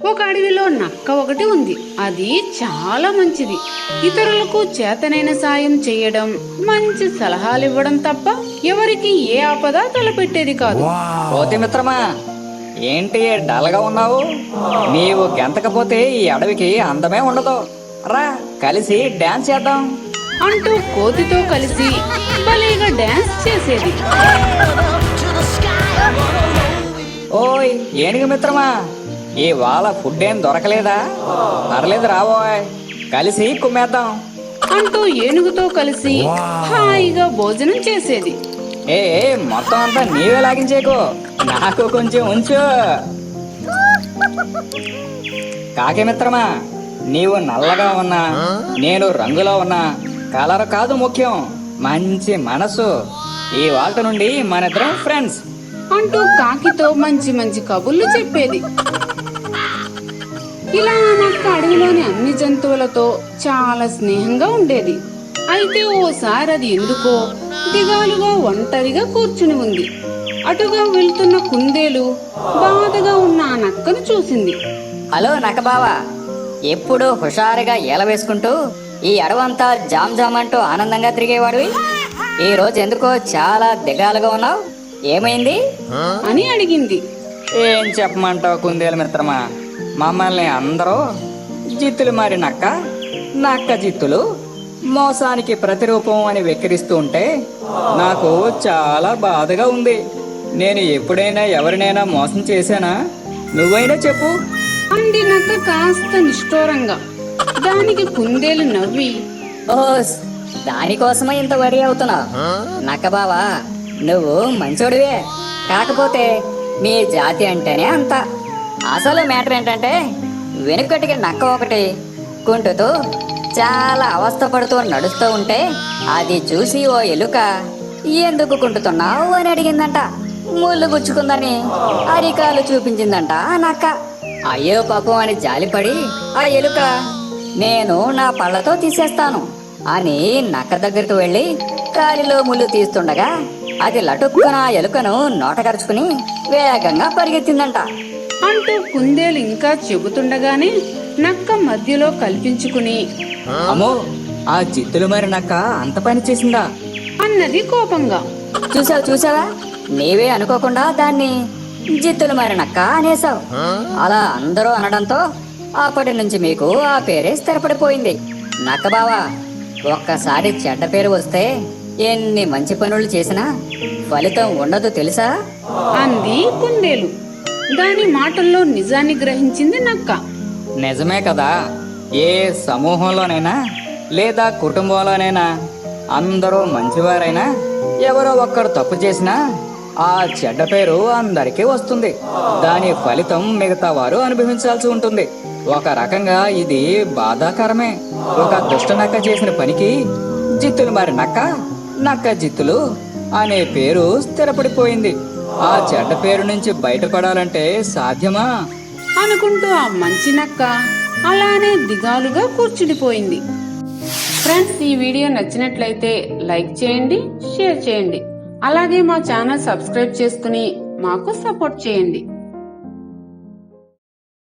ఒక అడవిలో నక్క ఒకటి ఉంది. అది చాలా మంచిది. ఇతరులకు చేతనైన సాయం చేయడం, మంచి సలహాలు ఇవ్వడం తప్ప ఎవరికి ఏ ఆపద తలపెట్టేది కాదు. కోతి మిత్రమా, ఏంటి డల్గా ఉన్నావు? నీవు గెంతకపోతే ఈ అడవికి అందమే ఉండదు. రా, కలిసి డాన్స్ చేద్దాం అంటూ కోతితో కలిసి భలేగా డాన్స్ చేసేది. ఓయ్ ఏనుగు మిత్రమా, ఇవాళ ఫుడ్ ఏం దొరకలేదా? పర్లేదు రాబోయ్, కలిసి కుమ్మేద్దాం అంటూ ఏనుగుతో కలిసి హాయిగా భోజనం చేసేది. ఏ మొత్తం అంతా నీవే లాగించేకు, నాకు కొంచెం ఉంచు. కాకి మిత్రమా, నీవు నల్లగా ఉన్నా, నేను రంగులో ఉన్నా, కలర్ కాదు ముఖ్యం, మంచి మనసు. ఈ వాళ్ళ నుండి మనిద్దరం ఫ్రెండ్స్ అంటూ కాకితో మంచి మంచి కబుర్లు చెప్పేది. ఇలా నక్క అడవిలోని అన్ని జంతువులతో చాలా స్నేహంగా ఉండేది. అయితే ఓసారి అది ఎందుకో దిగాలుగా ఒంటరిగా కూర్చుని ఉంది. అటుగా వెళ్తున్న కుందేలు బాధగా ఉన్న ఆ నక్కను చూసింది. హలో నక్కబావా, ఎప్పుడు హుషారుగా ఏల వేసుకుంటూ ఈ అడవంతా జామ్ జామ్ అంటూ ఆనందంగా తిరిగేవాడివి. ఈ రోజు ఎందుకో చాలా దిగాలుగా ఉన్నావు, ఏమైంది అని అడిగింది. ఏం చెప్పమంటావు కుందేలు మిత్రమా, మమ్మల్ని అందరూ జిత్తులు మారి నక్క, నక్క జిత్తులు, మోసానికి ప్రతిరూపం అని వెక్కిరిస్తూ ఉంటే నాకు చాలా బాధగా ఉంది. నేను ఎప్పుడైనా ఎవరినైనా మోసం చేశానా? నువ్వైనా చెప్పు అంది నక్క కాస్త నిష్ఠూరంగా. దానికి కుందేలు నవ్వి, ఓస్, దానికోసమే ఇంత వరి అవుతున్నావు నక్కబావా. నువ్వు మంచోడివే, కాకపోతే మీ జాతి అంటేనే అంత. అసలు మ్యాటర్ ఏంటంటే వెనుకటికి నక్క ఒకటి కుంటుతూ చాలా అవస్థపడుతూ నడుస్తూ ఉంటే అది చూసి ఓ ఎలుక ఎందుకు కుంటుతున్నావు అని అడిగిందంట. ముళ్ళు గుచ్చుకుందని అరికాలు చూపించిందంట ఆ నక్క. అయ్యో పాపం అని జాలిపడి ఆ ఎలుక నేను నా పళ్ళతో తీసేస్తాను అని నక్క దగ్గరికి వెళ్ళి కాలిలో ముళ్ళు తీస్తుండగా అది లటుక్కున ఆ ఎలుకను నోటకరుచుకుని వేగంగా పరిగెత్తిందంట అంటూ కుందేలు ఇంకా చెబుతుండగానే నక్క మధ్యలో కల్పించుకుని, అమ్మో, ఆ జిత్తులు మారి నక్క అంత పని చేసిందా అన్నది కోపంగా. చూసావా, నీవే అనుకోకుండా దాన్ని జిత్తులు మారి నక్క అనేసావు. అలా అందరూ అనడంతో అప్పటి నుంచి మీకు ఆ పేరే స్థిరపడిపోయింది. నక్క బావా, ఒక్కసారి చెడ్డ పేరు వస్తే ఎన్ని మంచి పనులు చేసినా ఫలితం ఉండదు తెలుసా అంది కుందేలు. దాని మాటల్లో నిజాన్ని గ్రహించింది నక్క. నిజమే కదా, ఏ సమూహంలోనైనా లేదా కుటుంబంలోనైనా అందరూ మంచివారైనా ఎవరో ఒక్కరు తప్పు చేసినా ఆ చెడ్డ పేరు అందరికీ వస్తుంది. దాని ఫలితం మిగతా వారు అనుభవించాల్సి ఉంటుంది. ఒక రకంగా ఇది బాధాకరమే. ఒక దుష్ట నక్క చేసిన పనికి జిత్తులు మారి నక్క, నక్క జిత్తులు అనే పేరు స్థిరపడిపోయింది. ఆ చెడ్డ పేరు నుంచి బయటపడాలంటే సాధ్యమా అనుకుంటూ ఆ మంచి నక్క అలానే దిగాలుగా కూర్చుండిపోయింది. ఫ్రెండ్స్, ఈ వీడియో నచ్చినట్లయితే లైక్ చేయండి, షేర్ చేయండి. అలాగే మా ఛానల్ సబ్స్క్రైబ్ చేసుకుని మాకు సపోర్ట్ చేయండి.